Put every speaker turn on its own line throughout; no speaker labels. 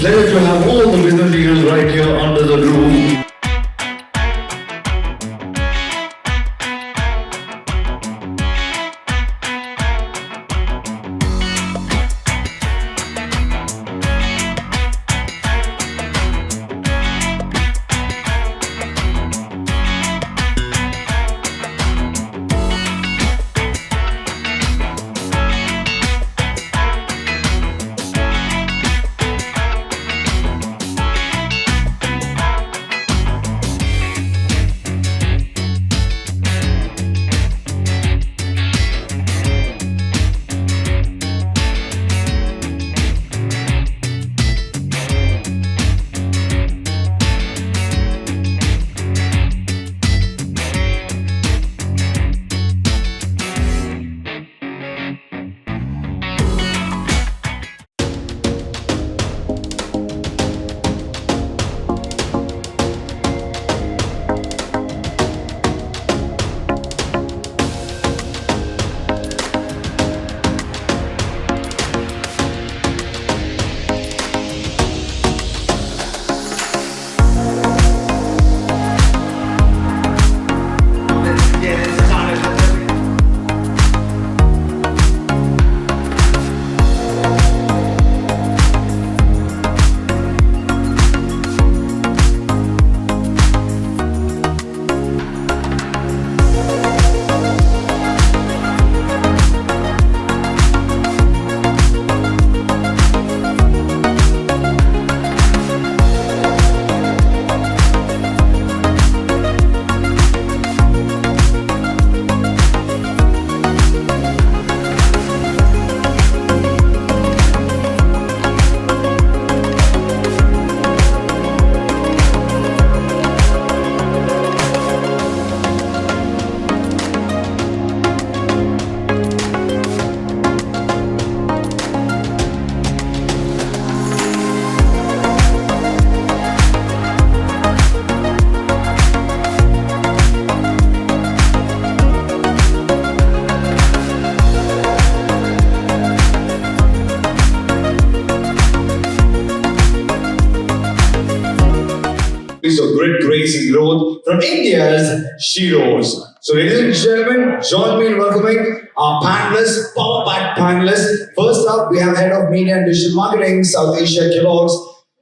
Pleasure to have all the business leaders right here under the roof.
Of great grace and growth from India's heroes. So, ladies and gentlemen, join me in welcoming our panelists, power packed panelists. First up, we have Head of Media and Digital Marketing, South Asia Kellogg's.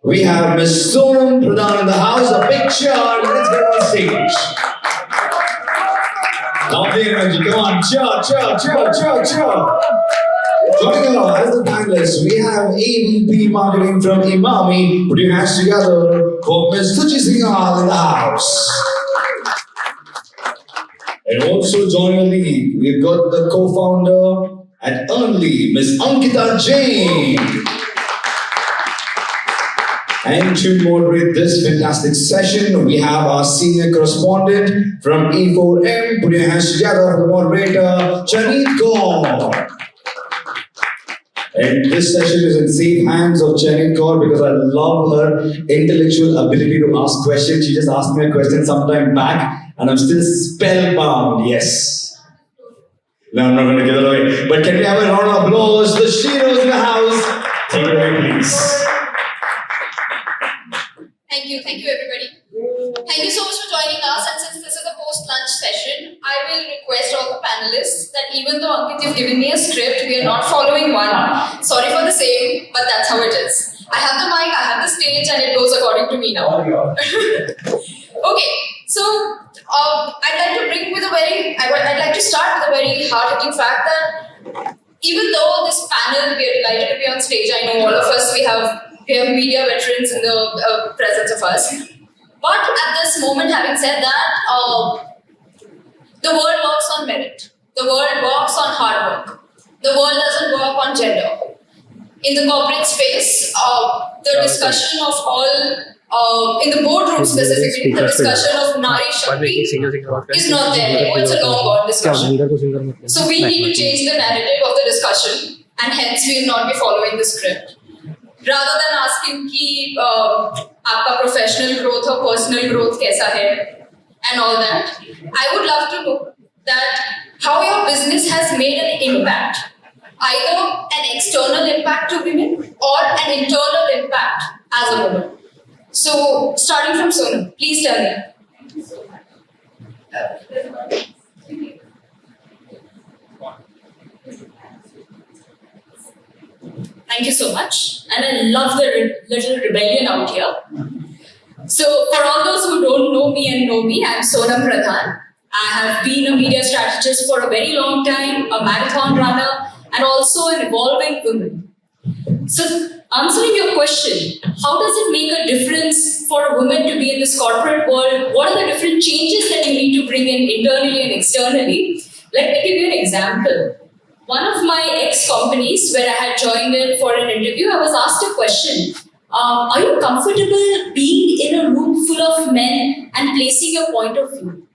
We have Ms. Sonam Pradhan in the house. A big cheer. Let's get on stage. Lovely energy. Come on, cheer. Joining us as the panelists, we have AVP Marketing from Imami. Put your hands together for Ms. Tuchi Singhal in the house. And also joining me, we've got the co-founder at Earnly, Ms. Ankita Jain. And to moderate this fantastic session, we have our senior correspondent from E4M. Put your hands together for the moderator, Janeet Kaur. And this session is in safe hands of Janeet Kaur because I love her intellectual ability to ask questions. She just asked me a question sometime back and I'm still spellbound. Yes. No, I'm not going to give it away. But can we have a round of applause? The Shiros in the house. Take it away, please.
Thank you everybody. Thank you so much for joining us, and since this is a post-lunch session, I will request all the panelists that even though Ankit, you've given me a script, we are not following one. Sorry for the same, but that's how it is. I have the mic, I have the stage, and it goes according to me now. Okay, so I'd like to start with a very hard-hitting fact that even though this panel, we are delighted to be on stage, I know all of us, we have media veterans in the presence of us. But at this moment, having said that, the world works on merit. The world works on hard work. The world doesn't work on gender. In the corporate space, the discussion of all, in the boardroom specifically, the discussion of Nari Shakti is not there anymore. It's a long gone discussion. So we need to change the narrative of the discussion, and hence we will not be following the script. Rather than asking कि आपका professional growth or personal growth कैसा है and all that, I would love to know that how your business has made an impact, either an external impact to women or an internal impact as a woman. So, starting from Sonam, please tell me. Thank you so much. And I love the little rebellion out here. So, for all those who don't know me and know me, I'm Sonam Pradhan. I have been a media strategist for a very long time, a marathon runner, and also an evolving woman. So, answering your question, how does it make a difference for a woman to be in this corporate world? What are the different changes that you need to bring in internally and externally? Let me give you an example. One of my ex-companies where I had joined in for an interview, I was asked a question. Are you comfortable being in a room full of men and placing your point of view?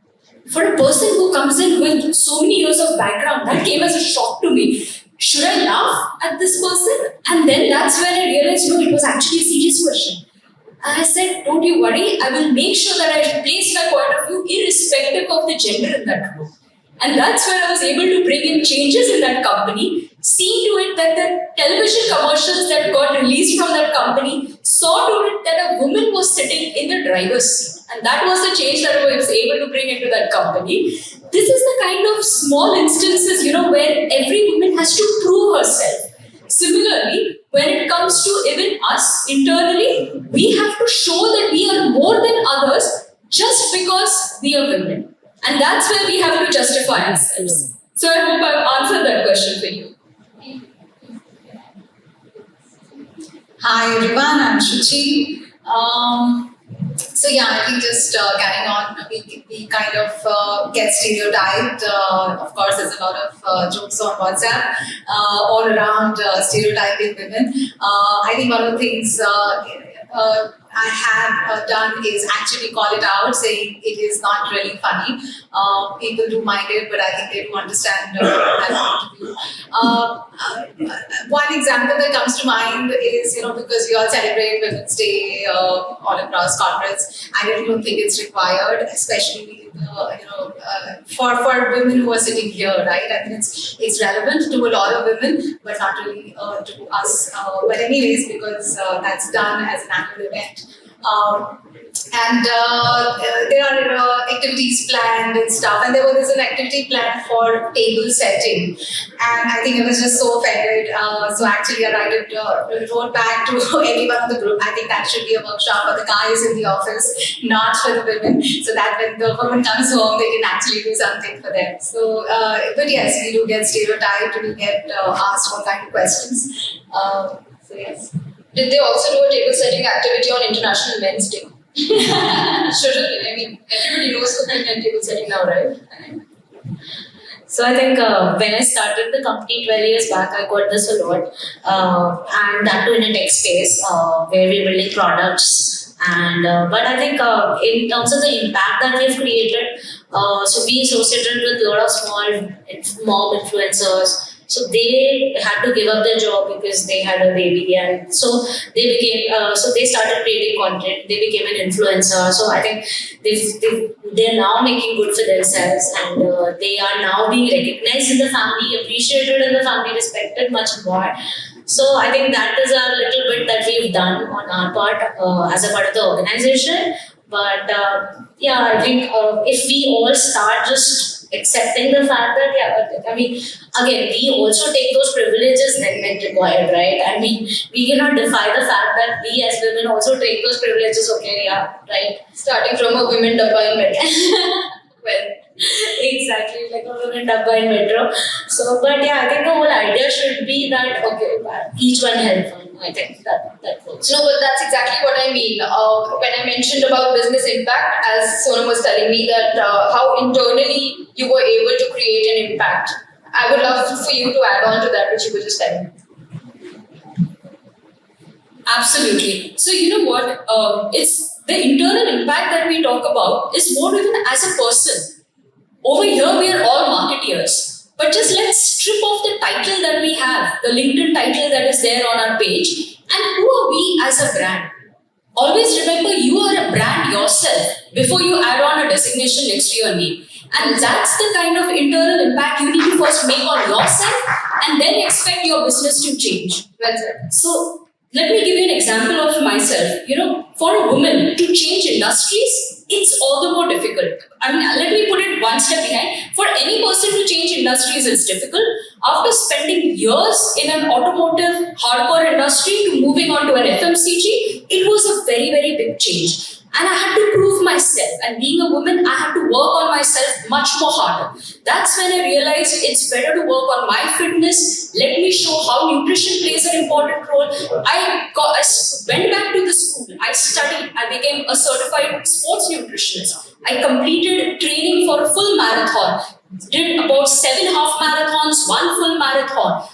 For a person who comes in with so many years of background, that came as a shock to me. Should I laugh at this person? And then that's when I realized, no, it was actually a serious question. And I said, don't you worry, I will make sure that I place my point of view irrespective of the gender in that room. And that's where I was able to bring in changes in that company, seeing to it that the television commercials that got released from that company saw to it that a woman was sitting in the driver's seat. And that was the change that I was able to bring into that company. This is the kind of small instances, where every woman has to prove herself. Similarly, when it comes to even us internally, we have to show that we are more than others just because we are women. And that's where we have to justify ourselves. So I hope I've answered that question for you.
Hi everyone, I'm Shuchi. So I think just carrying on, we kind of get stereotyped. Of course, there's a lot of jokes on WhatsApp all around stereotyping women. I think one of the things I have done is actually call it out, saying it is not really funny. People do mind it, but I think they do understand that point of view. One example that comes to mind is, because we all celebrate Women's Day all across corporates, I really don't think it's required, especially for women who are sitting here, right? I think it's relevant to a lot of women, but not really to us. But anyways, because that's done as an annual event. And there are activities planned and stuff, and there was an activity planned for table setting, and I think I was just so offended. So actually, I wrote back to everyone in the group. I think that should be a workshop for the guys in the office, not for the women, so that when the woman comes home, they can actually do something for them. So, but yes, we do get stereotyped. We get asked all kind of questions. So yes.
Did they also do a table setting activity on International Men's Day? Shouldn't they? I mean, everybody knows cooking and table setting now, right?
So I think when I started the company 12 years back, I got this a lot, and that too in a tech space where we're building products. And but I think in terms of the impact that we've created, so we associated with a lot of small mom influencers. So they had to give up their job because they had a baby, and so they became. So they started creating content. They became an influencer. So I think they're now making good for themselves, and they are now being recognized in the family, appreciated in the family, respected much more. So I think that is a little bit that we've done on our part as a part of the organization. But I think if we all start just accepting the fact that, I mean, again, we also take those privileges that men required, right? I mean, we cannot defy the fact that we as women also take those privileges, right?
Starting from a women dabba in metro. Well,
exactly, like a women dabba in metro. So, but I think the whole idea should be that, each one help one. I think that works.
No, but that's exactly what I mean. When I mentioned about business impact, as Sonam was telling me that how internally you were able to create an impact. I would love for you to add on to that, which you were just telling me. Absolutely. So you know what? It's the internal impact that we talk about is more even as a person. Over here, we are all marketeers. But just let's strip off the title that we have, the LinkedIn title that is there on our page, and who are we as a brand? Always remember you are a brand yourself before you add on a designation next to your name. And that's the kind of internal impact you need to first make on yourself and then expect your business to change.
Well said. So
let me give you an example of myself. For a woman to change industries, it's all the more difficult. I mean, let me put it one step behind. For any person to change industries, it's difficult. After spending years in an automotive hardcore industry to moving on to an FMCG, it was a very, very big change. And I had to prove myself. And being a woman, I had to work on myself much more harder. That's when I realized it's better to work on my fitness. Let me show how nutrition plays an important role. I went back to the school. I studied. I became a certified sports nutritionist. I completed training for a full marathon. Did about 7 half marathons, 1 full marathon.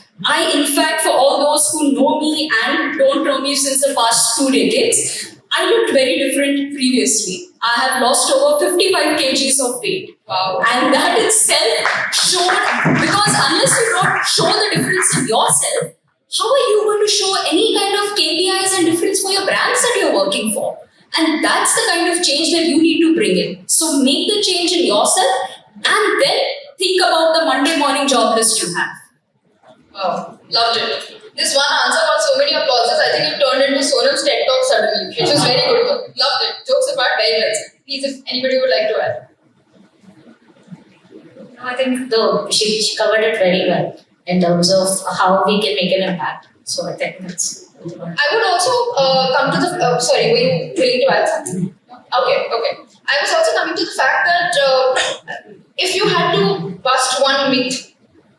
In fact, for all those who know me and don't know me since the past 2 decades, I looked very different previously. I have lost over 55 kgs of weight. Wow. And that itself showed, because unless you don't show the difference in yourself, how are you going to show any kind of KPIs and difference for your brands that you're working for? And that's the kind of change that you need to bring in. So make the change in yourself and then think about the Monday morning job list you have.
Wow, loved it. This one answer got so many applauses. I think it turned into Sonam's TED Talk suddenly, which was very good. Loved it. Jokes apart, very well said. Please, if anybody would like to add.
No, I think she covered it very well in terms of how we can make an impact. So I think that's.
I would also come to the. Sorry, were you willing to add something? Okay. I was also coming to the fact that if you had to bust one myth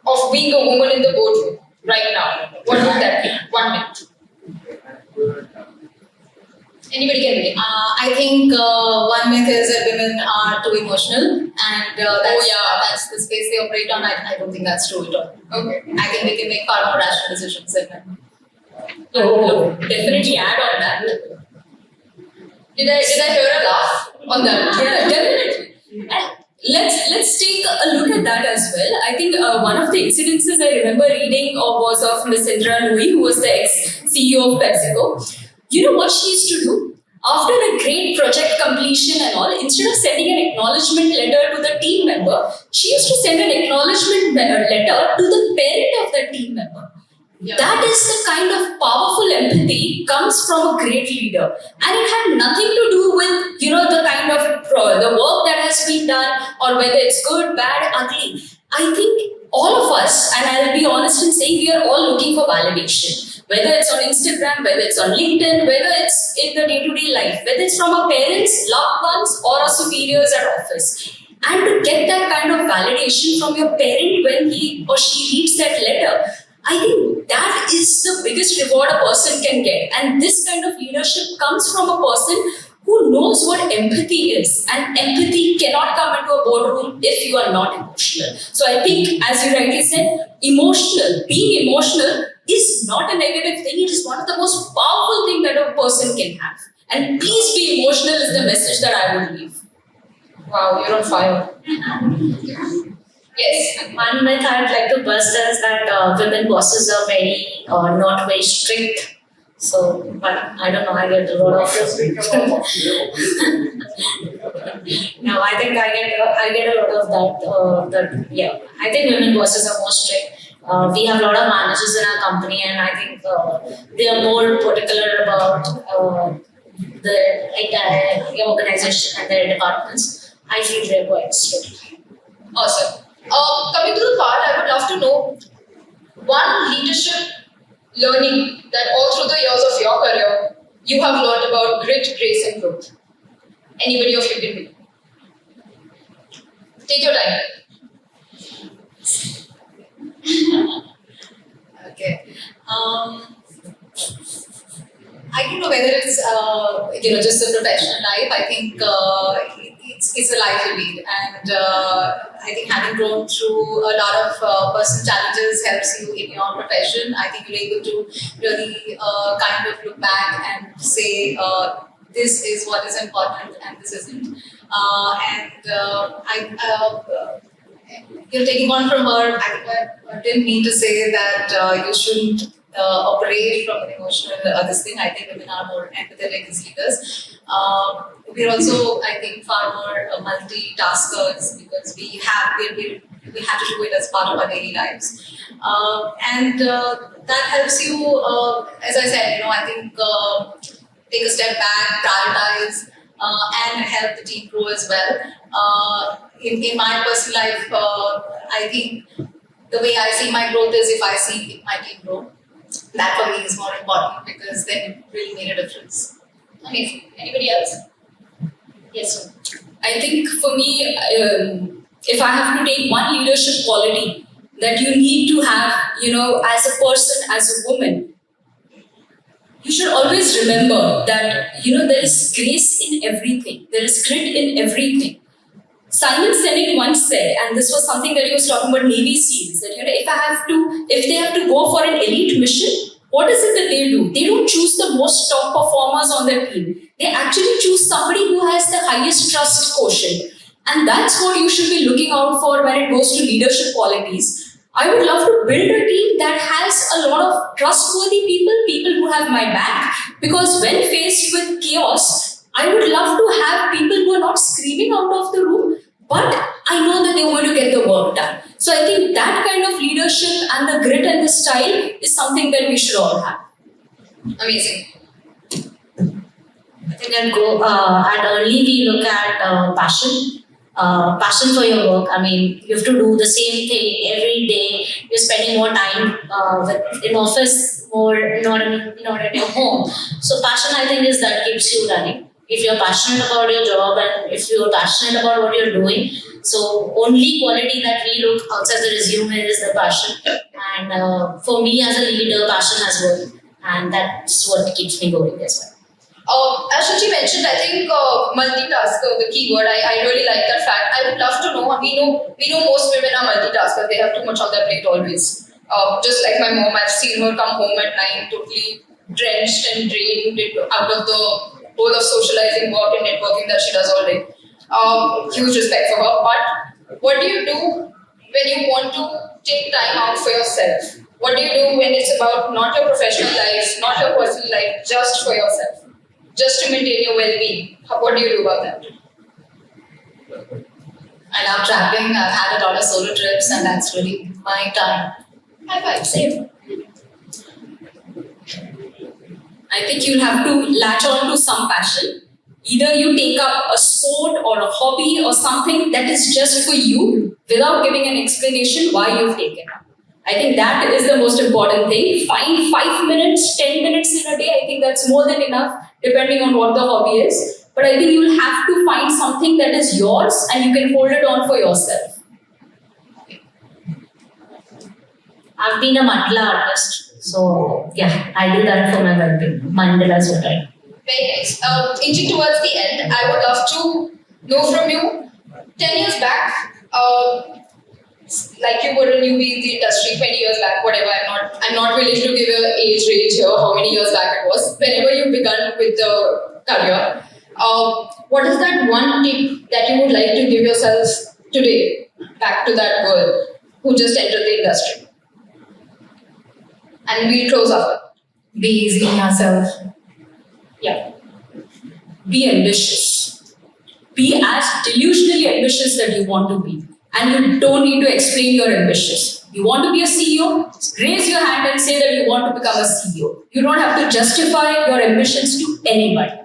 of being a woman in the boardroom right now, what would that be? 1 myth. Anybody can begin.
I think one myth is that women are too emotional, and that's the space they operate on. I don't think that's true at all.
Okay.
I think we can make far more rational decisions than men.
Definitely add on that.
Did I hear a laugh on that?
Yeah, definitely. And let's take a look at that as well. I think one of the incidences I remember reading was of Miss Indra Nooyi, who was the ex-CEO of PepsiCo. You know what she used to do? After a great project completion and all, instead of sending an acknowledgement letter to the team member, she used to send an acknowledgement letter to the parent of the team member.
Yeah.
That is the kind of powerful empathy comes from a great leader, and it had nothing to do with the kind of the work that has been done or whether it's good, bad, ugly. I think all of us, and I'll be honest in saying, we are all looking for validation. Whether it's on Instagram, whether it's on LinkedIn, whether it's in the day-to-day life, whether it's from our parents, loved ones, or our superiors at office. And to get that kind of validation from your parent when he or she reads that letter, I think that is the biggest reward a person can get. And this kind of leadership comes from a person who knows what empathy is. And empathy cannot come into a boardroom if you are not emotional. So I think, as you rightly said, being emotional is not a negative thing. It is one of the most powerful things that a person can have. And please be emotional is the message that I would leave.
Wow, you're on fire. Yes.
One myth I'd like to bust is that women bosses are not very strict. So, but I don't know, I get a lot of. No, I think I get a lot of that. I think women bosses are more strict. We have a lot of managers in our company, and I think they are more particular about the entire organization and their departments. I feel they're quite strict.
Awesome. Coming to the part, I would love to know one leadership learning that all through the years of your career you have learned about grit, grace, and growth. Anybody of you can begin. Take your time.
Okay. I don't know whether it's just a professional life. I think it's a life you lead, and I think having grown through a lot of personal challenges helps you in your profession. I think you're able to really kind of look back and say this is what is important and this isn't. Taking on from her, I didn't mean to say that you shouldn't operate from an emotional this thing. I think women are more empathetic as leaders. We're also, I think, far more multitaskers because we're we have to do it as part of our daily lives. And that helps you, as I said, I think take a step back, prioritize, and help the team grow as well. In my personal life, I think the way I see my growth is if I see my team grow. That for me is more important because then it really made a difference.
Amazing. Anybody else? Yes, sir.
I think for me, if I have to take one leadership quality that you need to have, as a person, as a woman, you should always remember that, there is grace in everything. There is grit in everything. Simon Sinek once said, and this was something that he was talking about Navy SEALs, that, if they have to go for an elite mission, what is it that they do? They don't choose the most top performers on their team. They actually choose somebody who has the highest trust quotient. And that's what you should be looking out for when it goes to leadership qualities. I would love to build a team that has a lot of trustworthy people who have my back. Because when faced with chaos, I would love to have people who are not screaming out of the room, but I know that they're going to get the work done. So I think that kind of leadership and the grit and the style is something that we should all have.
Amazing.
I think I'll go at early we look at passion. Passion for your work. I mean, you have to do the same thing every day. You're spending more time in office, more not at your home. So passion, I think, is that keeps you running. If you're passionate about your job and if you're passionate about what you're doing, so only quality that we look outside the resume is the passion. And for me as a leader, passion has worked, and that's what keeps me going as well.
As Shuchi mentioned, I think multitasker, the keyword, I really like that fact. I would love to know, we know most women are multitaskers, they have too much on their plate always. Just like my mom, I've seen her come home at 9 totally drenched and drained out of the whole of socializing, work and networking that she does all day. Huge respect for her. But what do you do when you want to take time out for yourself? What do you do when it's about not your professional life, not your personal life, just for yourself? Just to maintain your well-being. What do you do about that?
I love traveling. I've had a lot of solo trips, and that's really my time.
High five, same.
I think you'll have to latch on to some passion. Either you take up a sport or a hobby or something that is just for you without giving an explanation why you've taken up. I think that is the most important thing. Find 5 minutes, 10 minutes in a day. I think that's more than enough, depending on what the hobby is. But I think you'll have to find something that is yours and you can hold it on for yourself.
I've been a mandala artist, so yeah, I do that for my well-being. Mandalas what I do.
Very nice. Inching towards the end, I would love to know from you, 10 years back, like you were a newbie in the industry 20 years back, whatever, I'm not willing to give an age range here, how many years back it was, whenever you began with the career, what is that one tip that you would like to give yourself today, back to that girl who just entered the industry? And we'll close after.
Be easy on yourself.
Yeah. Be ambitious. Be as delusionally ambitious that you want to be. And you don't need to explain you're ambitious. You want to be a CEO? Raise your hand and say that you want to become a CEO. You don't have to justify your ambitions to anybody.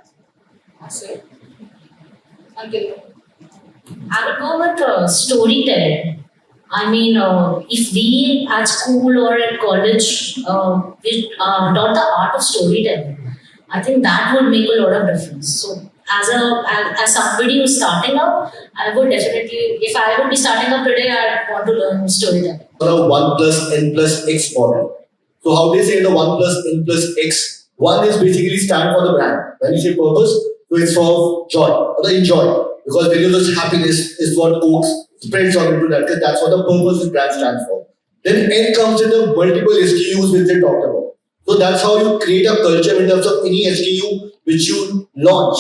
That's it. Until
I would go with storytelling. I mean, if we at school or at college we taught the art of storytelling, I think that would make a lot of difference. So, as somebody who's starting up, I would definitely, if I would be starting up today, I'd want to learn storytelling.
The 1 plus n plus x model. So how they say the 1 plus n plus x, 1 is basically stand for the brand. When you say purpose, so it's for joy, or the enjoy. Because when you lose happiness is what Coke spreads on into that, because that's what the purpose of brand stands for. Then N comes in the multiple SKUs which they talked about. So that's how you create a culture in terms of any SKU which you launch.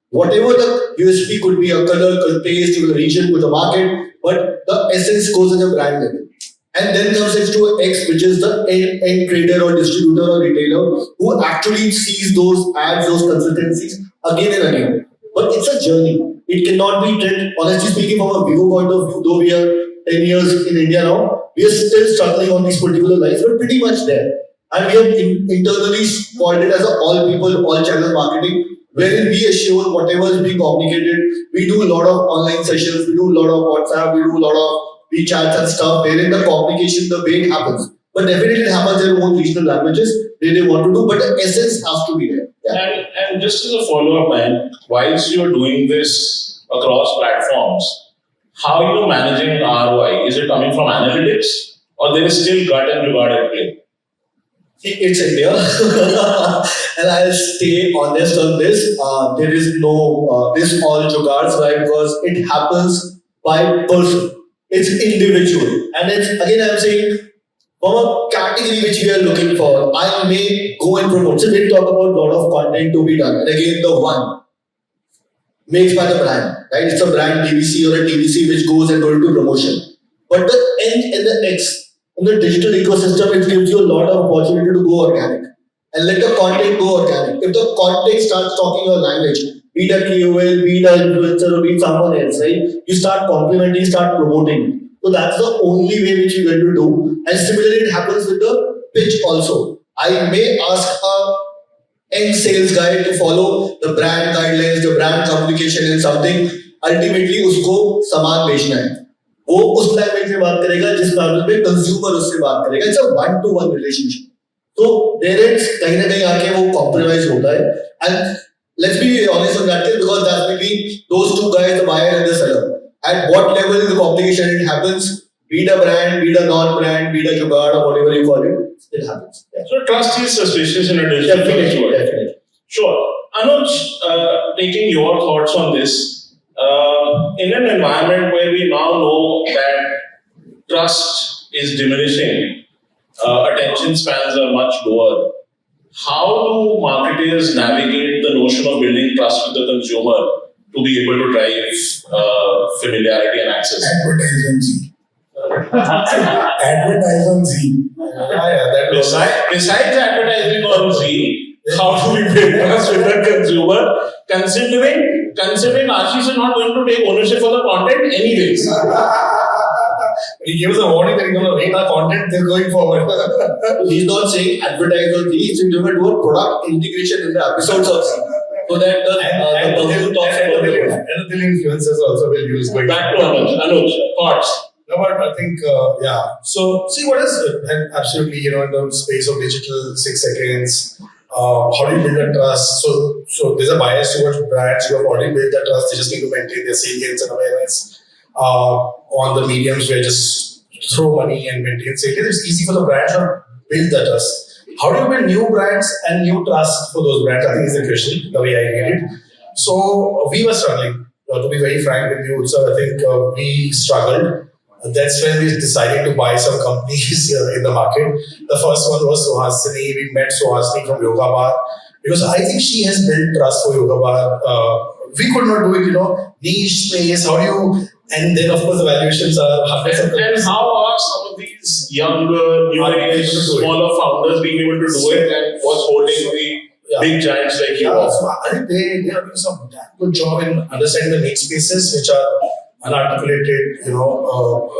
Whatever the USP could be, a color, could taste, to the region, to the market, but the essence goes in the brand level. And then comes next to X, which is the end trader or distributor or retailer who actually sees those ads, those consultancies again and again. But it's a journey. It cannot be trend. Honestly speaking, from a Vivo point of view, though we are 10 years in India now, we are still struggling on these particular lines. We're pretty much there. And we have internally called it as a all people, all channel marketing, wherein we assure whatever is being communicated. We do a lot of online sessions, we do a lot of WhatsApp, we do a lot of WeChats and stuff, wherein the communication, the way it happens. But definitely it happens in their own regional languages, they want to do, but the essence has to be there. Yeah.
And just as a follow-up, man, whilst you're doing this across platforms, how are you managing ROI? Is it coming from analytics or there is still gut and regard at play?
It's India, and I'll stay honest on this. There is no this all jugards, right? Because it happens by person. It's individual, and it's again I'm saying from a category which we are looking for. I may go and promote. So we talk about a lot of content to be done, and again the one makes by the brand, right? It's a brand DVC or a TVC which goes and goes into promotion, but the N and the X. In the digital ecosystem, it gives you a lot of opportunity to go organic and let the content go organic. If the content starts talking your language, be it a KOL, be it an influencer, or be it someone else, right? You start complimenting, start promoting. So that's the only way which you're going to do. And similarly, it happens with the pitch also. I may ask a end sales guy to follow the brand guidelines, the brand communication and something. Ultimately, usko saman bechna hai. वो उस language में बात करेगा जिस language में consumer उससे बात करेगा. It's a 1-to-1 relationship. So there is कहीं ना कहीं आके वो compromise होता है. And let's be honest on that case because that's between those two guys, the buyer and the seller. At what level in the communication it happens, be it a brand, be it a non-brand, be it a jugaad or whatever you call it, it happens. Yeah.
So trust is suspicious in a digital world.
Definitely.
Sure. Anuj, taking your thoughts on this, in an environment where we now know that trust is diminishing, attention spans are much lower, how do marketers navigate the notion of building trust with the consumer to be able to drive familiarity and access?
Advertise on Z. Advertise on Z.
Besides advertising on Z, how do we build trust with the consumer, considering Ashish is not going to take ownership for the content anyways?
He gives a warning that he's going to rate our content going forward.
He's not saying advertise on Z, he's going to do a product integration in the episodes of Z. So that the person talks about it.
And the influencers also will use going
Back to Anuj, thoughts?
No, but I think, yeah. So, see what is absolutely, in the space of digital 6 seconds, how do you build a trust? So there's a bias towards brands who have already built that trust. They just need to maintain their salience and awareness. On the mediums where just throw money and maintain salience, it's easy for the brands to build that trust. How do you build new brands and new trust for those brands? I think is the question, the way I read it. So we were struggling. To be very frank with you, so I think we struggled. That's when we decided to buy some companies in the market. The first one was Suhasini. We met Suhasini from Yoga Bar because I think she has built trust for Yoga Bar. We could not do it, niche space. How do you? And then of course the valuations are hundreds of
And how are some of these younger, new smaller founders being able to do it, and what's holding the big giants like you?
I think they are doing some good job in understanding the niche spaces which are unarticulated,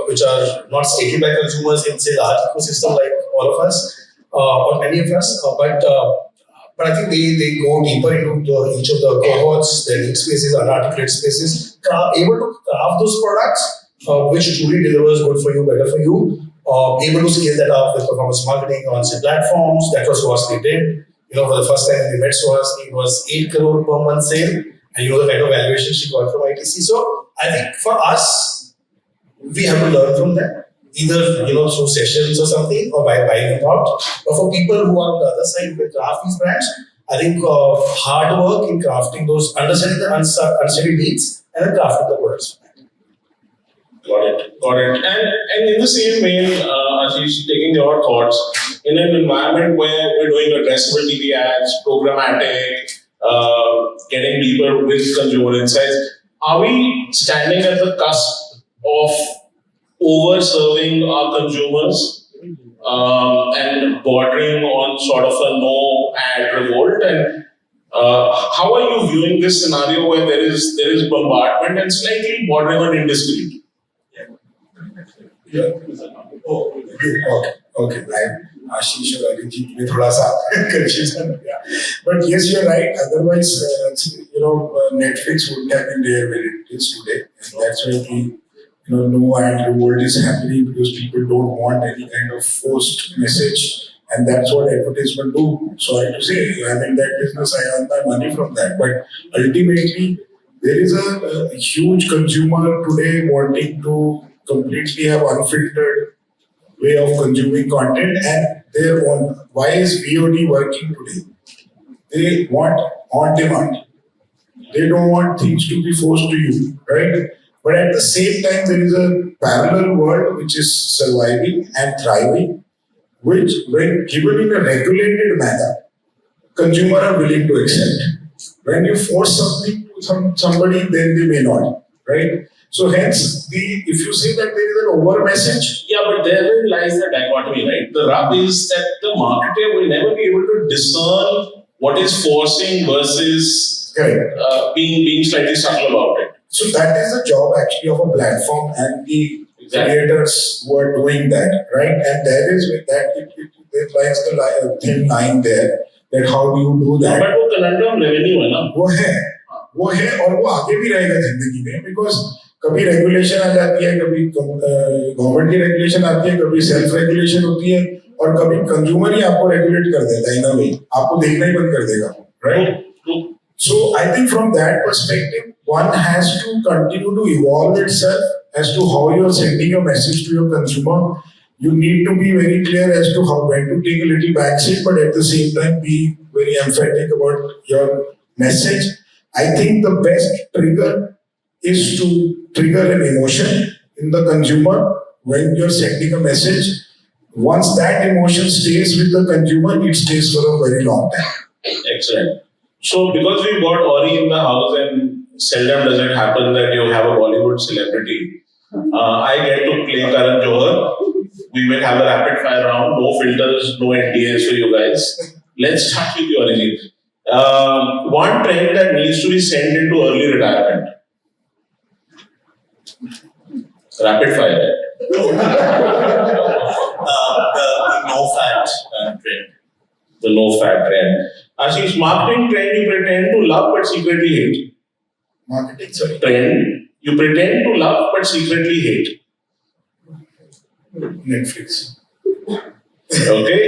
which are not stated by consumers in say large ecosystem like all of us or many of us. But I think they go deeper into each of the cohorts, their niche spaces, unarticulated spaces, able to craft those products which truly delivers good for you, better for you. Able to scale that up with performance marketing on say platforms. That was what we did. For the first time we met Suhasini, it was 8 crore per month sale. And the kind of valuation she got from ITC. So I think for us, we have to learn from that. Either through sessions or something, or by buying them out. But for people who are on the other side who craft these brands, I think hard work in crafting those, understanding the unstudied needs, and then crafting the products.
Got it. And in the same vein, Ashish, taking your thoughts, in an environment where we're doing addressable TV ads, programmatic, getting deeper with consumer insights, are we standing at the cusp of over-serving our consumers and bordering on sort of a no ad revolt? And how are you viewing this scenario where there is bombardment and slightly bordering on indiscreet?
Okay. Ashish or Arijit में थोड़ा सा confusion हो गया. But yes, you're right. Otherwise, Netflix wouldn't have been there where it is today, and that's why no ad revolt is happening because people don't want any kind of forced message, and that's what advertisement do. So I have to say, I'm in that business. I earn my money from that, but ultimately, there is a huge consumer today wanting to completely have unfiltered way of consuming content and their own. Why is VOD working today? They want on demand. They don't want things to be forced to you, right? But at the same time, there is a parallel world which is surviving and thriving, which, when given in a regulated manner, consumer are willing to accept. When you force something to somebody, then they may not, right? So hence, if you say that there is an over message.
Yeah, but therein lies the dichotomy, right? The rub is that the marketer will never be able to discern what is forcing versus being slightly subtle about it.
So that is the job actually of a platform and the creators who are doing that, right? And there is there lies the thin line there, that how do you do that?
But वो conundrum revenue है ना?
वो है और वो आगे भी रहेगा जिंदगी में, because कभी रेगुलेशन आ जाती है, कभी गवर्नमेंट की रेगुलेशन आती है, कभी सेल्फ रेगुलेशन होती है, और कभी कंज्यूमर ही आपको रेगुलेट कर देता है ना भाई, आपको देखना ही बंद कर देगा, right? So I think from that perspective, one has to continue to evolve itself as to how you are sending a message to your consumer. You need to be very clear as to when to take a little backseat, but at the same time be very emphatic about your message. I think the best trigger is to trigger an emotion in the consumer when you're sending a message. Once that emotion stays with the consumer, it stays for a very long time.
Excellent. So because we got Ori in the house and seldom does it happen that you have a Bollywood celebrity, I get to play Karan Johar. We will have a rapid fire round, no filters, no NDAs for you guys. Let's start with you, Arijit. One trend that needs to be sent into early retirement. Rapid fire.
The no fat trend.
The no fat trend. Ashish, marketing trend you pretend to love but secretly hate.
Marketing, sorry.
Trend you pretend to love but secretly hate.
Netflix.
Okay.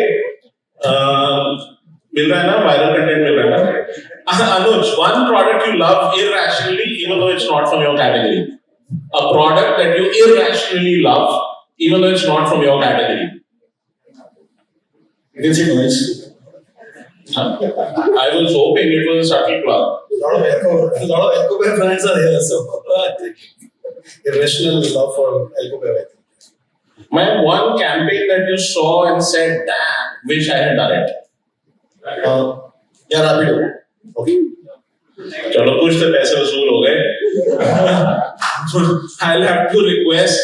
मिल रहा है ना, viral content मिल रहा है ना. Anuj, one product you love irrationally even though it's not from your category. A product that you irrationally love even though it's not from your category.
You can say noise.
I was hoping it was a subtle plug.
A lot of alcohol brands are here, so I think irrational love for alcohol.
Man, one campaign that you saw and said, damn, wish I had done it.
Yeah, Rapido. Okay.
चलो कुछ तो पैसे वसूल हो गए. I'll have to request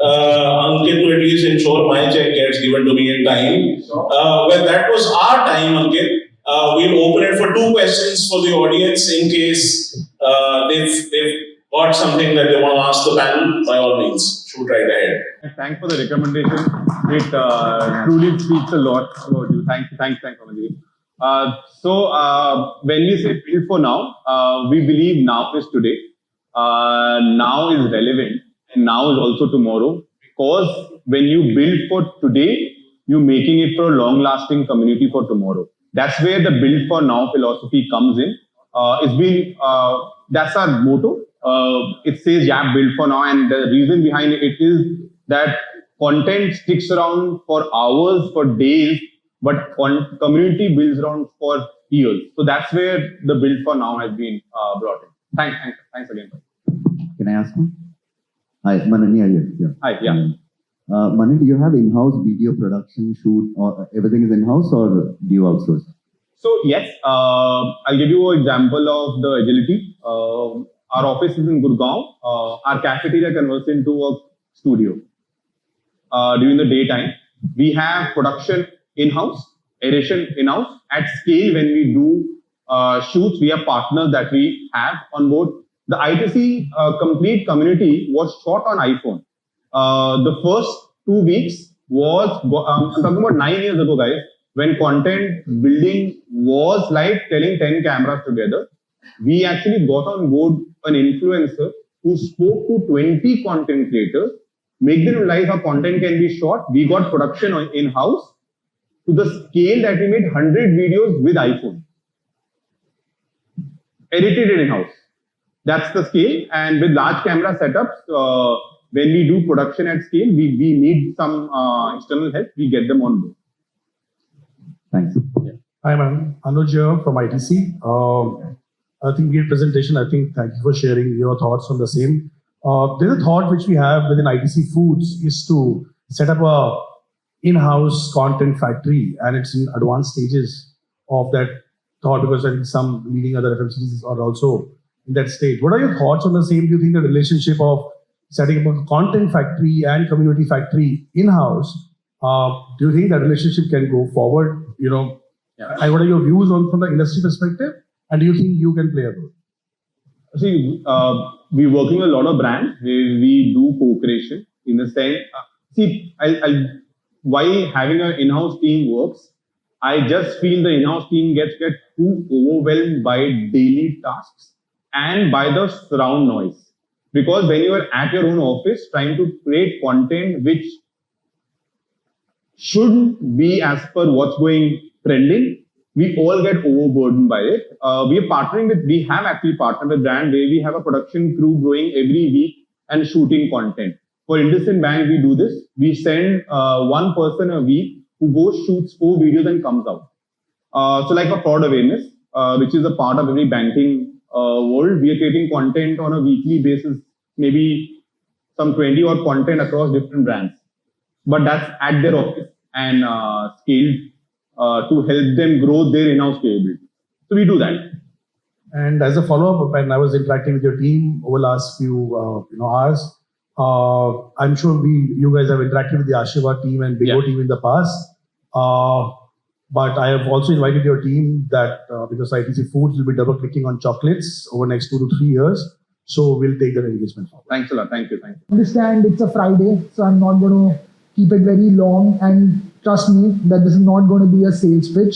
Ankit to at least ensure my check gets given to me in time. Well, that was our time, Ankit. We'll open it for 2 questions for the audience in case they've got something that they want to ask the panel. By all means, shoot right ahead.
Thanks for the recommendation. It truly speaks a lot about you. Thanks, Amandeep. So when we say build for now, we believe now is today. Now is relevant and now is also tomorrow, because when you build for today, you're making it for a long-lasting community for tomorrow. That's where the build for now philosophy comes in. That's our motto. It says, yeah, build for now. And the reason behind it is that content sticks around for hours, for days, but community builds around for years. So that's where the build for now has been brought in. Thanks again.
Can I ask one? Hi, Manan here. Yeah.
Hi, yeah.
Manan, do you have in-house video production shoot, or everything is in-house, or do you outsource?
So yes, I'll give you an example of the agility. Our office is in Gurgaon. Our cafeteria converts into a studio. During the daytime, we have production in-house, aeration in-house. At scale, when we do shoots, we have partners that we have on board. The ITC complete community was shot on iPhone. The first 2 weeks was, I'm talking about 9 years ago, guys, when content building was like telling 10 cameras together. We actually got on board an influencer who spoke to 20 content creators, make them realize how content can be shot. We got production in-house to the scale that we made 100 videos with iPhone. Edited it in-house. That's the scale. And with large camera setups, when we do production at scale, we need some external help, we get them on board.
Thanks.
Hi, ma'am. Anuj here from ITC. I think great presentation. I think thank you for sharing your thoughts on the same. There's a thought which we have within ITC Foods is to set up a in-house content factory, and it's in advanced stages of that thought because I think some leading other FMCGs are also in that stage. What are your thoughts on the same? Do you think the relationship of setting up a content factory and community factory in-house, do you think that relationship can go forward? You know, and what are your views on from the industry perspective? And do you think you can play a role?
See, we're working with a lot of brands where we do co-creation in the sense. Why having an in-house team works, I just feel the in-house team gets too overwhelmed by daily tasks and by the surround noise. Because when you are at your own office trying to create content which shouldn't be as per what's going trending, we all get overburdened by it. We have actually partnered with brands where we have a production crew growing every week and shooting content. For IndusInd Bank, we do this. We send one person a week who goes, shoots 4 videos and comes out. So like a fraud awareness, which is a part of every banking world, we are creating content on a weekly basis, maybe some 20 odd content across different brands. But that's at their office and scaled to help them grow their in-house capability. So we do that.
And as a follow-up, when I was interacting with your team over the last few hours, I'm sure you guys have interacted with the Ashirwad team and Bingo team in the past. But I have also invited your team that because ITC Foods will be double-clicking on chocolates over the next 2 to 3 years. So we'll take that engagement forward.
Thanks a lot. Thank you.
Understand it's a Friday, so I'm not going to keep it very long. And trust me that this is not going to be a sales pitch.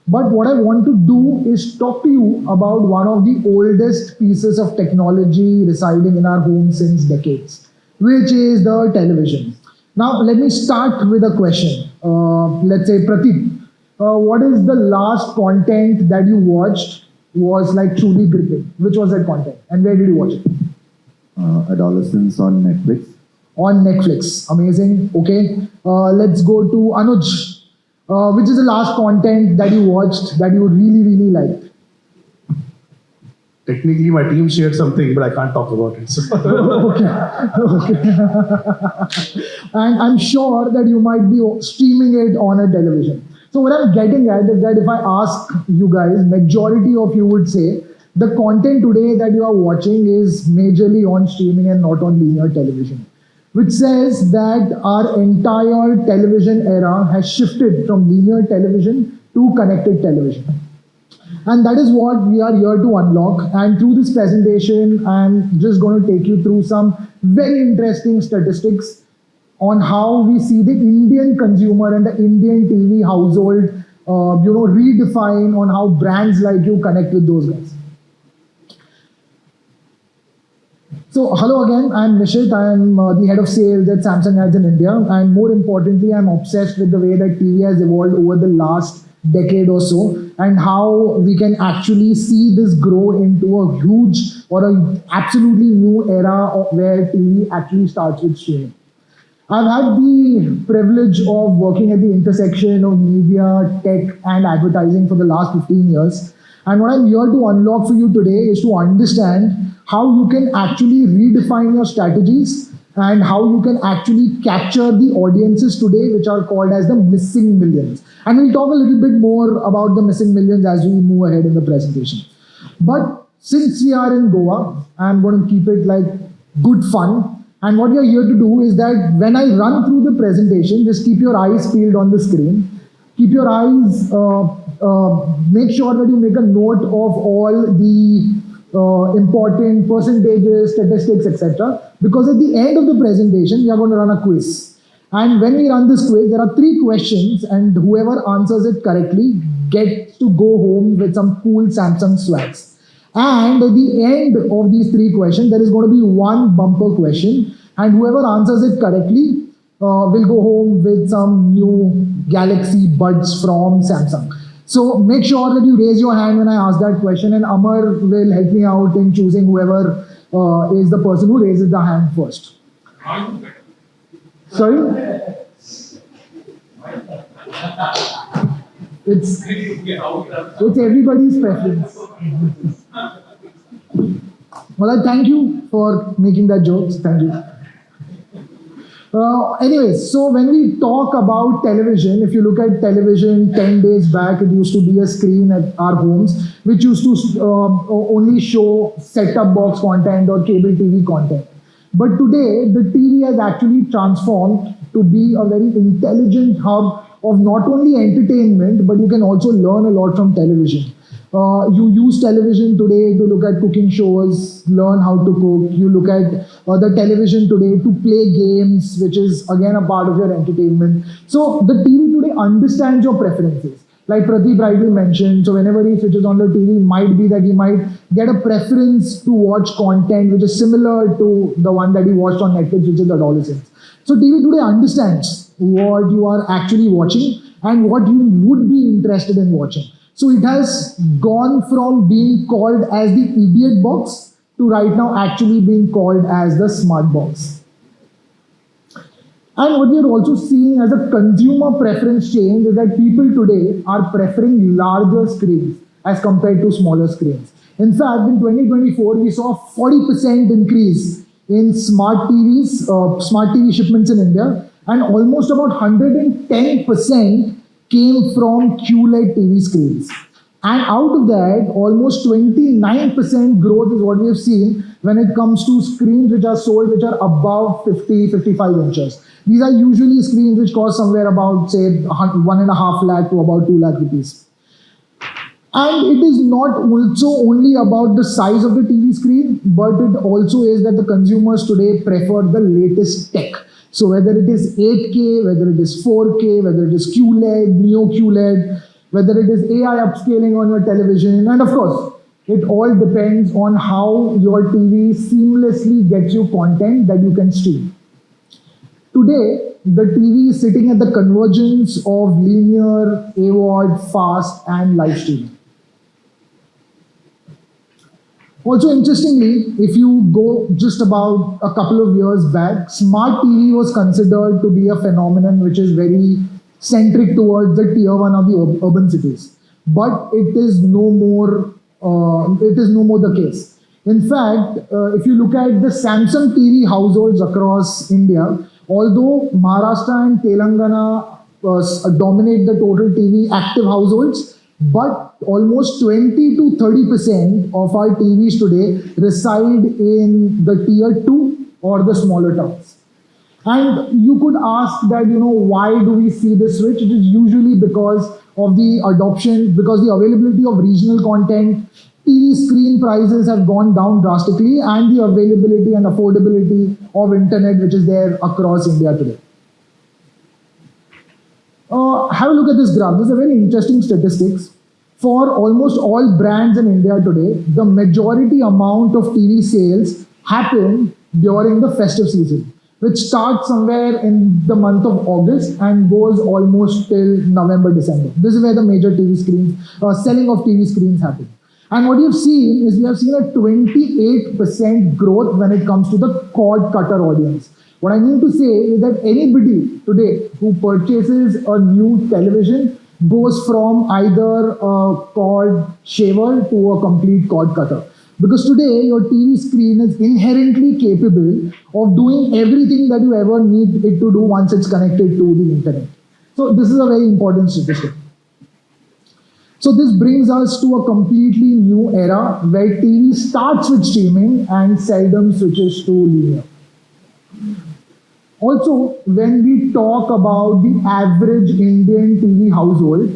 But what I want to do is talk to you about one of the oldest pieces of technology residing in our home since decades, which is the television. Now, let me start with a question. Let's say, Pratik, what is the last content that you watched was like truly gripping? Which was that content and where did you watch it?
Adolescence on Netflix.
On Netflix. Amazing. Okay. Let's go to Anuj. Which is the last content that you watched that you really, really liked?
Technically, my team shared something, but I can't talk about it. So.
Okay. And I'm sure that you might be streaming it on a television. So what I'm getting at is that if I ask you guys, majority of you would say the content today that you are watching is majorly on streaming and not on linear television, which says that our entire television era has shifted from linear television to connected television. And that is what we are here to unlock. And through this presentation, I'm just going to take you through some very interesting statistics on how we see the Indian consumer and the Indian TV household, redefine on how brands like you connect with those guys. So, hello again, I'm Nishit. I'm the head of sales at Samsung Ads in India. And more importantly, I'm obsessed with the way that TV has evolved over the last decade or so and how we can actually see this grow into a huge or an absolutely new era where TV actually starts with streaming. I've had the privilege of working at the intersection of media, tech, and advertising for the last 15 years. And what I'm here to unlock for you today is to understand how you can actually redefine your strategies and how you can actually capture the audiences today, which are called as the missing millions. And we'll talk a little bit more about the missing millions as we move ahead in the presentation. But since we are in Goa, I'm going to keep it like good fun. And what we are here to do is that when I run through the presentation, just keep your eyes peeled on the screen. Keep your eyes, make sure that you make a note of all the important percentages, statistics, etc. Because at the end of the presentation, we are going to run a quiz. And when we run this quiz, there are 3 questions, and whoever answers it correctly gets to go home with some cool Samsung swags. And at the end of these 3 questions, there is going to be one bumper question, and whoever answers it correctly will go home with some new Galaxy Buds from Samsung. So make sure that you raise your hand when I ask that question, and Amar will help me out in choosing whoever is the person who raises the hand first. Sorry? It's everybody's preference. Well, thank you for making that joke. Thank you. Anyways, so when we talk about television, if you look at television 10 days back, it used to be a screen at our homes, which used to only show set-top box content or cable TV content. But today, the TV has actually transformed to be a very intelligent hub of not only entertainment, but you can also learn a lot from television. You use television today to look at cooking shows, learn how to cook. You look at the television today to play games, which is again a part of your entertainment. So the TV today understands your preferences. Like Pradeep rightly mentioned, so whenever he switches on the TV, might be that he might get a preference to watch content which is similar to the one that he watched on Netflix, which is adolescence. So TV today understands what you are actually watching and what you would be interested in watching. So it has gone from being called as the idiot box to right now actually being called as the smart box. And what we are also seeing as a consumer preference change is that people today are preferring larger screens as compared to smaller screens. In fact, in 2024, we saw a 40% increase in smart TVs, smart TV shipments in India, and almost about 110% came from QLED TV screens. And out of that, almost 29% growth is what we have seen when it comes to screens which are sold, which are above 55 inches. These are usually screens which cost somewhere about, say, 1.5 lakh to about 2 lakh rupees. And it is not also only about the size of the TV screen, but it also is that the consumers today prefer the latest tech. So whether it is 8K, whether it is 4K, whether it is QLED, Neo QLED, whether it is AI upscaling on your television, and of course, it all depends on how your TV seamlessly gets you content that you can stream. Today, the TV is sitting at the convergence of linear, AVOD, fast, and live streaming. Also, interestingly, if you go just about a couple of years back, smart TV was considered to be a phenomenon which is very centric towards the tier 1 of the urban cities. But it is no more the case. In fact, if you look at the Samsung TV households across India, although Maharashtra and Telangana dominate the total TV active households, but almost 20 to 30% of our TVs today reside in the tier 2 or the smaller towns. And you could ask that, why do we see this switch? It is usually because of the adoption, because the availability of regional content, TV screen prices have gone down drastically, and the availability and affordability of internet which is there across India today. Have a look at this graph. This is a very interesting statistics. For almost all brands in India today, the majority amount of TV sales happen during the festive season, which starts somewhere in the month of August and goes almost till November, December. This is where the major TV screens, selling of TV screens happen. And what you've seen is we have seen a 28% growth when it comes to the cord cutter audience. What I mean to say is that anybody today who purchases a new television goes from either a cord shaver to a complete cord cutter. Because today your TV screen is inherently capable of doing everything that you ever need it to do once it's connected to the internet. So this is a very important statistic. So this brings us to a completely new era where TV starts with streaming and seldom switches to linear. Also, when we talk about the average Indian TV household,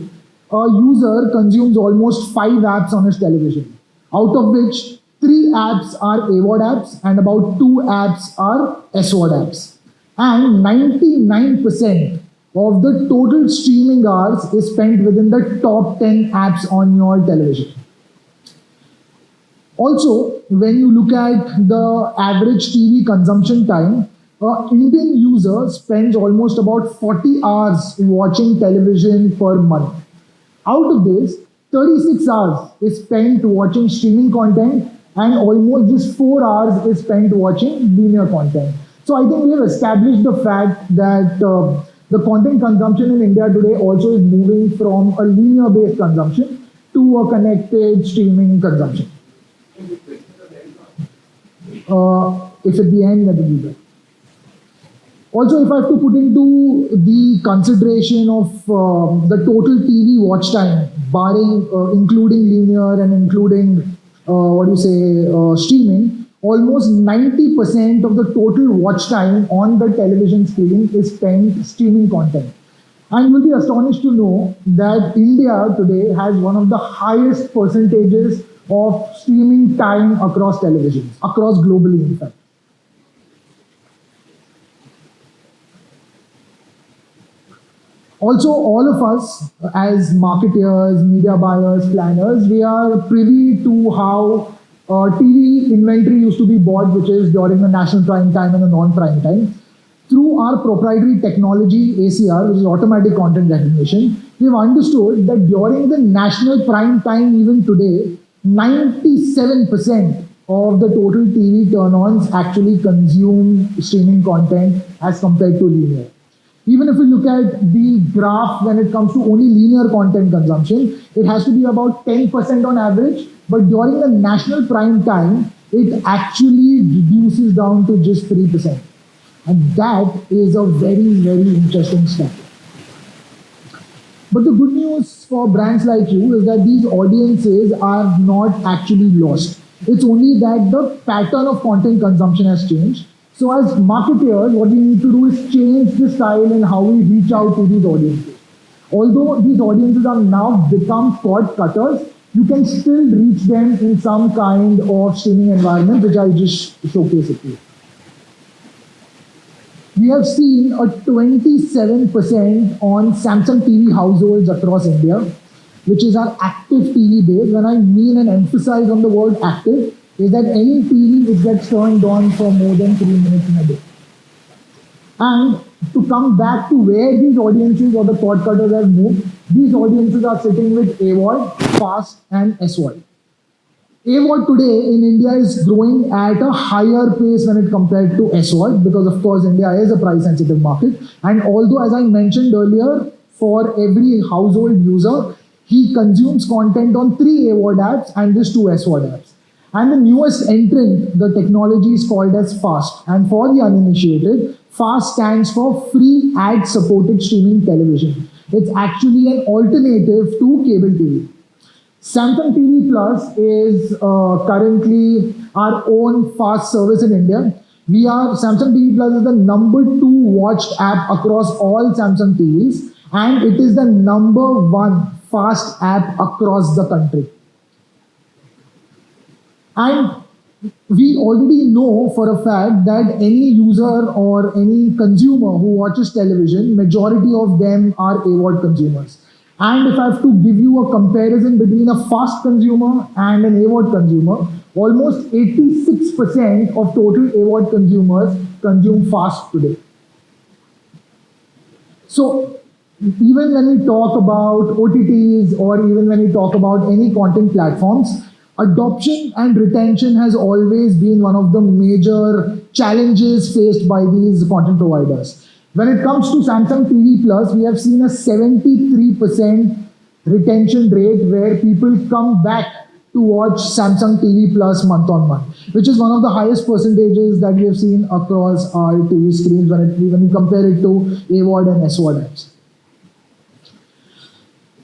a user consumes almost 5 apps on his television, out of which 3 apps are AVOD apps and about 2 apps are SVOD apps. And 99% of the total streaming hours is spent within the top 10 apps on your television. Also, when you look at the average TV consumption time, an Indian user spends almost about 40 hours watching television per month. Out of this, 36 hours is spent watching streaming content and almost just 4 hours is spent watching linear content. So I think we have established the fact that the content consumption in India today also is moving from a linear-based consumption to a connected streaming consumption. If at the end, that will be better. Also, if I have to put into the consideration of the total TV watch time, barring including linear and including streaming, almost 90% of the total watch time on the television screen is spent streaming content. And you'll be astonished to know that India today has one of the highest percentages of streaming time across televisions, across globally in fact. Also, all of us as marketers, media buyers, planners, we are privy to how TV inventory used to be bought, which is during the national prime time and the non-prime time. Through our proprietary technology, ACR, which is automatic content recognition, we've understood that during the national prime time, even today, 97% of the total TV turn-ons actually consume streaming content as compared to linear. Even if we look at the graph when it comes to only linear content consumption, it has to be about 10% on average, but during the national prime time, it actually reduces down to just 3%. And that is a very, very interesting stat. But the good news for brands like you is that these audiences are not actually lost. It's only that the pattern of content consumption has changed. So as marketers, what we need to do is change the style in how we reach out to these audiences. Although these audiences have now become cord cutters, you can still reach them in some kind of streaming environment, which I'll just showcase it to you. We have seen a 27% on Samsung TV households across India, which is our active TV base. When I mean and emphasize on the word active, is that any TV which gets turned on for more than 3 minutes in a day. And to come back to where these audiences or the cord cutters have moved, these audiences are sitting with AVOD, FAST and SVOD. AVOD today in India is growing at a higher pace when it compared to SVOD because of course India is a price sensitive market. And although as I mentioned earlier, for every household user, he consumes content on 3 AVOD apps and just 2 SVOD apps. And the newest entrant, the technology is called as FAST. And for the uninitiated, FAST stands for Free Ad Supported Streaming Television. It's actually an alternative to cable TV. Samsung TV Plus is currently our own FAST service in India. Samsung TV Plus is the #2 watched app across all Samsung TVs, and it is the #1 FAST app across the country. And we already know for a fact that any user or any consumer who watches television, majority of them are AVOD consumers. And if I have to give you a comparison between a FAST consumer and an AVOD consumer, almost 86% of total AVOD consumers consume FAST today. So even when we talk about OTTs or even when we talk about any content platforms, adoption and retention has always been one of the major challenges faced by these content providers. When it comes to Samsung TV Plus, we have seen a 73% retention rate where people come back to watch Samsung TV Plus month on month, which is one of the highest percentages that we have seen across our TV screens when we compare it to AVOD and SVOD apps.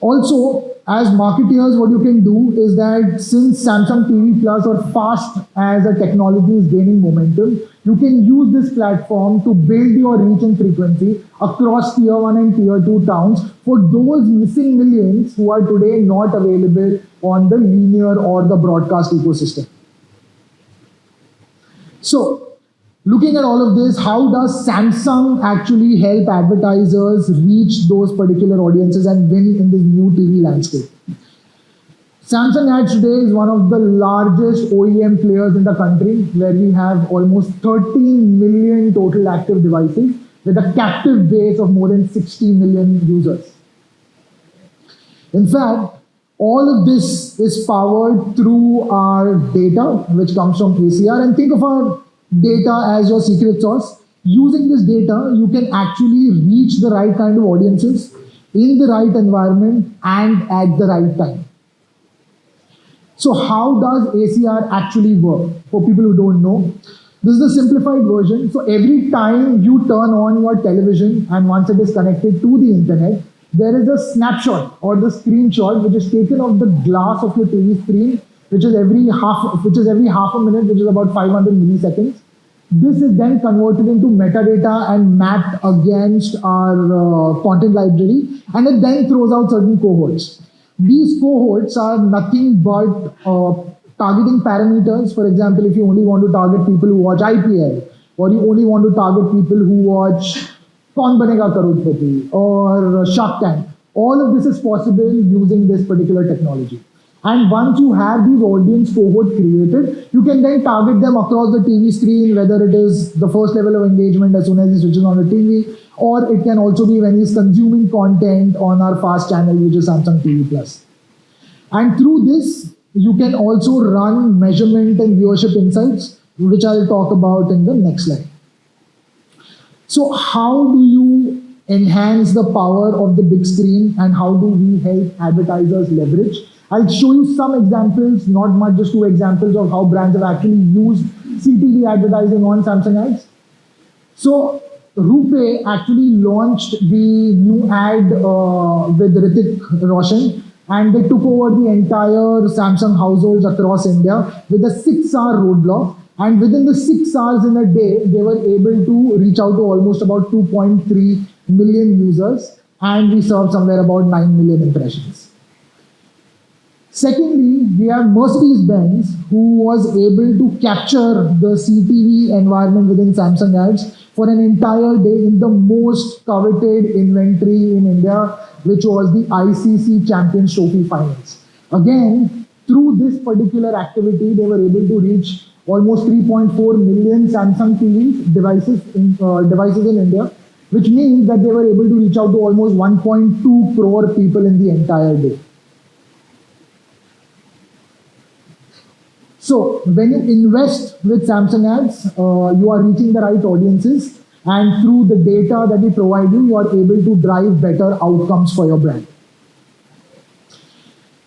Also, as marketeers, what you can do is that since Samsung TV Plus or FAST as a technology is gaining momentum, you can use this platform to build your reach and frequency across tier 1 and tier 2 towns for those missing millions who are today not available on the linear or the broadcast ecosystem. So, looking at all of this, how does Samsung actually help advertisers reach those particular audiences and win in this new TV landscape? Samsung Ads today is one of the largest OEM players in the country, where we have almost 13 million total active devices with a captive base of more than 60 million users. In fact, all of this is powered through our data, which comes from ACR. And think of our data as your secret sauce. Using this data, you can actually reach the right kind of audiences in the right environment and at the right time. So how does ACR actually work? For people who don't know, this is the simplified version. So every time you turn on your television and once it is connected to the internet, there is a snapshot or the screenshot which is taken of the glass of your TV screen, which is every half a minute, which is about 500 milliseconds. This is then converted into metadata and mapped against our content library, and it then throws out certain cohorts. These cohorts are nothing but targeting parameters. For example, if you only want to target people who watch IPL, or you only want to target people who watch Kaun Banega Crorepati or Shark Tank, all of this is possible using this particular technology. And once you have these audience cohort created, you can then target them across the TV screen, whether it is the first level of engagement as soon as he switches on the TV, or it can also be when he's consuming content on our fast channel, which is Samsung TV Plus. And through this, you can also run measurement and viewership insights, which I'll talk about in the next slide. So how do you enhance the power of the big screen, and how do we help advertisers leverage? I'll show you some examples, not much, just 2 examples of how brands have actually used CTV advertising on Samsung Ads. So RuPay actually launched the new ad with Hrithik Roshan, and they took over the entire Samsung households across India with a 6-hour roadblock. And within the 6 hours in a day, they were able to reach out to almost about 2.3 million users, and we served somewhere about 9 million impressions. Secondly, we have Mercedes-Benz, who was able to capture the CTV environment within Samsung Ads for an entire day in the most coveted inventory in India, which was the ICC Champions Trophy Finals. Again, through this particular activity, they were able to reach almost 3.4 million Samsung TV devices in India, which means that they were able to reach out to almost 1.2 crore people in the entire day. So when you invest with Samsung Ads, you are reaching the right audiences, and through the data that we provide you, you are able to drive better outcomes for your brand.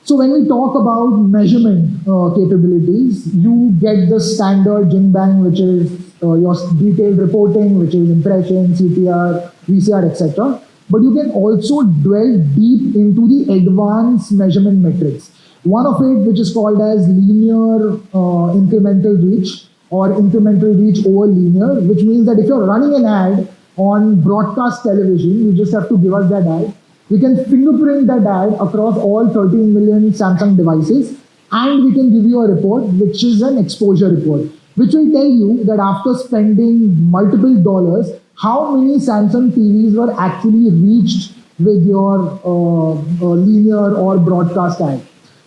So when we talk about measurement capabilities, you get the standard Jing Bang, which is your detailed reporting, which is impressions, CTR, VCR, etc. But you can also dwell deep into the advanced measurement metrics. One of it, which is called as linear incremental reach, or incremental reach over linear, which means that if you're running an ad on broadcast television, you just have to give us that ad. We can fingerprint that ad across all 13 million Samsung devices, and we can give you a report, which is an exposure report, which will tell you that after spending multiple dollars, how many Samsung TVs were actually reached with your linear or broadcast ad.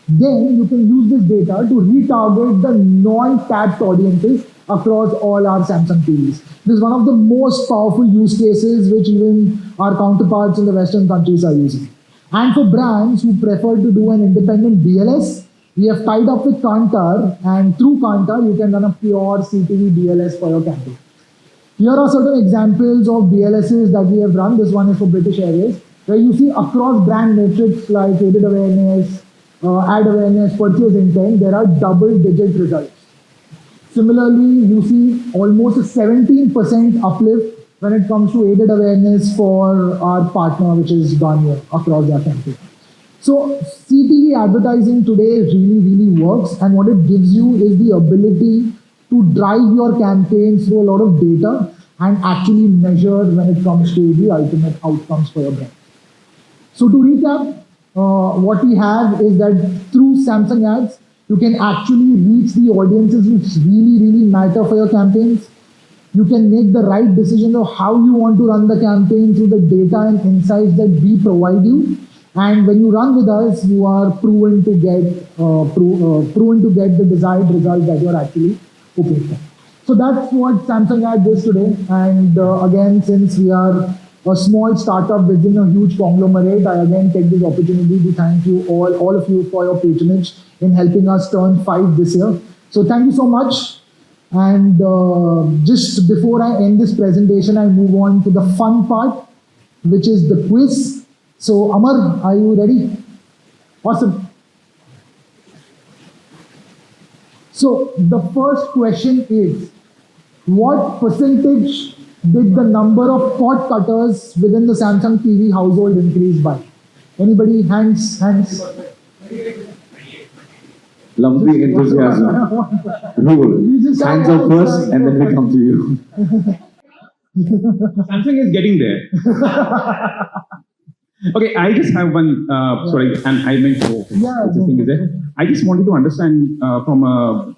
Then you can use this data to retarget the non-tapped audiences across all our Samsung TVs. This is one of the most powerful use cases which even our counterparts in the Western countries are using. And for brands who prefer to do an independent BLS, we have tied up with Kantar, and through Kantar, you can run a pure CTV BLS for your campaign. Here are certain examples of BLSs that we have run. This one is for British Airways, where you see across brand metrics like aided awareness, ad awareness, purchase intent, there are double-digit results. Similarly, you see almost a 17% uplift when it comes to aided awareness for our partner, which is Garnier, across their campaign. So CTV advertising today really works, and what it gives you is the ability to drive your campaigns through a lot of data and actually measure when it comes to the ultimate outcomes for your brand. So to recap, what we have is that through Samsung Ads, You can actually reach the audiences which really matter for your campaigns. You can make the right decisions of how you want to run the campaign through the data and insights that we provide you. And when you run with us, you are proven to get the desired result that you're actually hoping for. So that's what Samsung Ad does today. And again, since we are a small startup within a huge conglomerate, I again take this opportunity to thank you all of you for your patronage in helping us turn 5 this year. So thank you so much. And just before I end this presentation, I move on to the fun part, which is the quiz. So Amar, are you ready? Awesome. So the first question is, what percentage did the number of cord cutters within the Samsung TV household increase by? Anybody? Hands.
Love the enthusiasm. Rule. Hands up first and then we come to you.
Samsung is getting there. Okay, I just have one, sorry, and I meant to. I just wanted to understand from a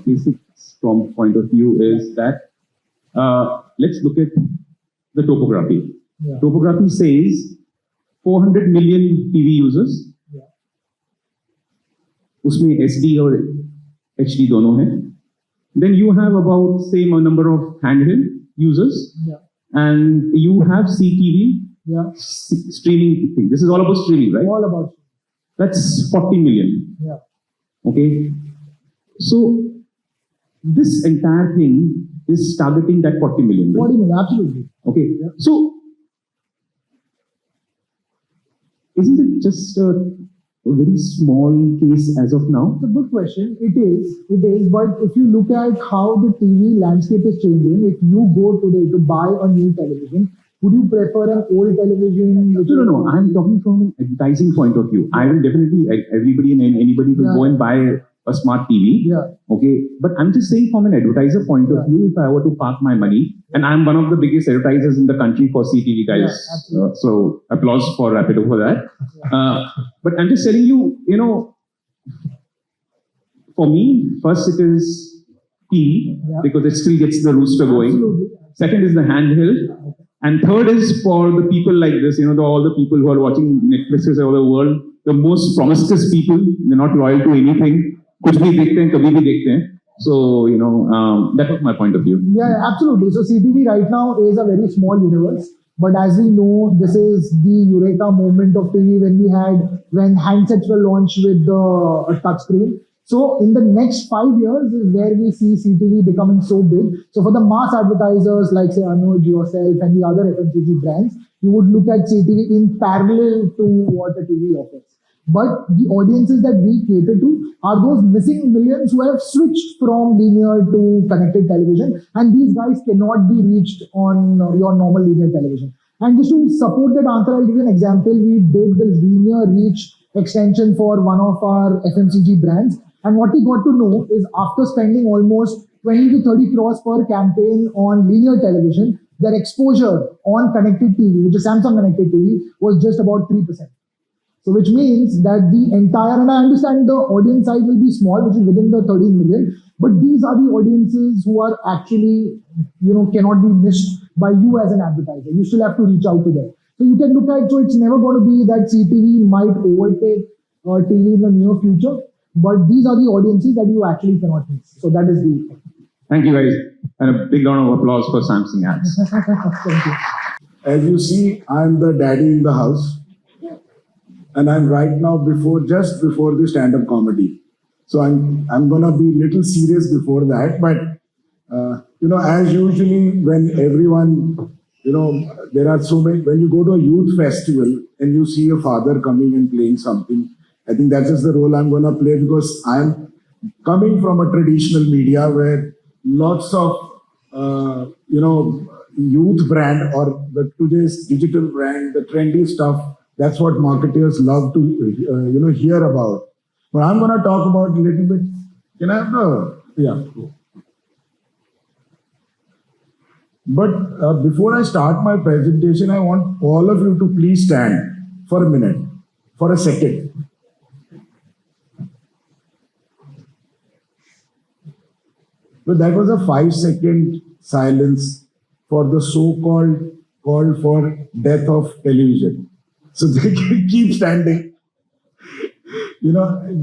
basic from point of view is that let's look at the topography.
Yeah.
Topography says 400 million TV users. उसमें SD और HD दोनों हैं. Then you have about same number of handheld users, and you have CTV streaming thing. This is all about streaming, right?
All about.
That's 40 million.
Yeah.
Okay. So this entire thing is targeting that 40 million. Right?
40 million, absolutely.
Okay.
Yeah.
So isn't it just a very small case as of now?
It's a good question. It is. But if you look at how the TV landscape is changing, if you go today to buy a new television, would you prefer an old television?
No. I'm talking from an advertising point of view. I will definitely, anybody and anybody will go and buy a smart TV.
Yeah.
Okay. But I'm just saying from an advertiser point of view, if I were to park my money, and I'm one of the biggest advertisers in the country for CTV guys.
Yeah,
so applause for Rapido for that. But I'm just telling you, for me, first it is TV because it still gets the rooster going.
Absolutely.
Second is the handheld. And third is for the people like this, all the people who are watching Netflixes all over the world, the most promiscuous people, they're not loyal to anything. कुछ भी देखते हैं, कभी भी देखते हैं. So, that was my point of view.
Yeah, absolutely. So CTV right now is a very small universe. But as we know, this is the eureka moment of TV when handsets were launched with the touchscreen. So in the next 5 years is where we see CTV becoming so big. So for the mass advertisers like say Anuj, yourself and the other FMCG brands, you would look at CTV in parallel to what a TV offers. But the audiences that we cater to are those missing millions who have switched from linear to connected television. And these guys cannot be reached on your normal linear television. And just to support that answer, I'll give you an example. We did the linear reach extension for one of our FMCG brands. And what we got to know is after spending almost 20 to 30 crores per campaign on linear television, their exposure on connected TV, which is Samsung connected TV, was just about 3%. So which means that the entire, and I understand the audience size will be small, which is within the 13 million, but these are the audiences who are actually, cannot be missed by you as an advertiser. You still have to reach out to them. So you can look at, so it's never going to be that CTV might overtake TV in the near future, but these are the audiences that you actually cannot miss. So that is the.
Thank you guys. And a big round of applause for Samsung Ads.
Thank you.
As you see, I'm the daddy in the house. And I'm right now just before the stand-up comedy. So I'm gonna be a little serious before that. But as usually when everyone, there are so many, when you go to a youth festival and you see a father coming and playing something, I think that is the role I'm gonna play because I'm coming from a traditional media where lots of, youth brand or the today's digital brand, the trendy stuff, that's what marketers love to, hear about. But I'm going to talk about a little bit. Can I have the, yeah. But before I start my presentation, I want all of you to please stand for a minute, for a second.
But that was a 5-second silence for the so-called call for death of television. So they keep standing.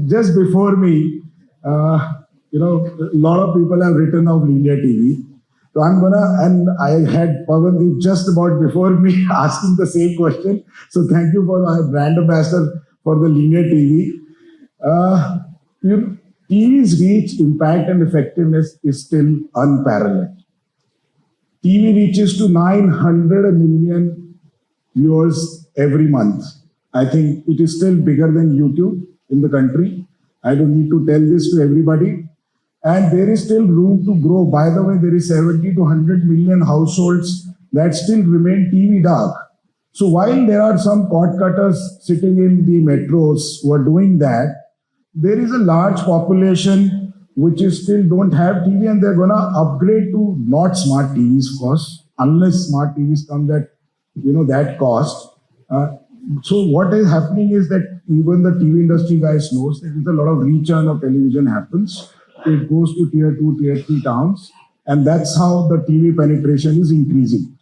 Just before me, a lot of people have written of linear TV. So and I had Pavandeep just about before me asking the same question. So thank you for my brand ambassador for the linear TV. TV's reach, impact and effectiveness is still unparalleled. TV reaches to 900 million viewers every month. I think it is still bigger than YouTube in the country. I don't need to tell this to everybody. And there is still room to grow. By the way, there is 70 to 100 million households that still remain TV dark. So while there are some cord cutters sitting in the metros who are doing that, there is a large population which is still don't have TV, and they're gonna upgrade to not smart TVs, of course, unless smart TVs come at that cost. So what is happening is that even the TV industry guys knows that there's a lot of rechurn of television happens. It goes to tier 2, tier 3 towns, and that's how the TV penetration is increasing.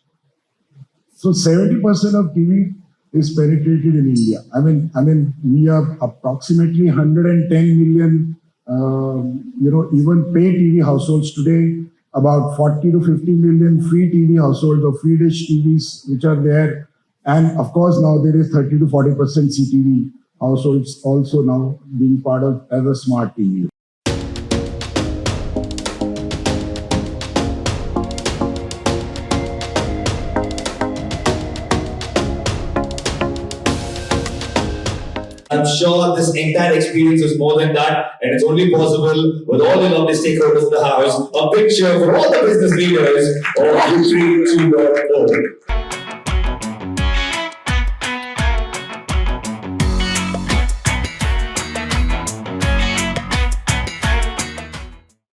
So 70% of TV is penetrated in India. I mean, we have approximately 110 million, even pay TV households today. About 40 to 50 million free TV households or free dish TVs which are there, and of course now there is 30 to 40% CTV households also now being part of as a smart TV.
I'm sure this entire experience is more than that, and it's only possible with all the lovely stakeholders in the house. A big cheer for all the business leaders of U3 2.0.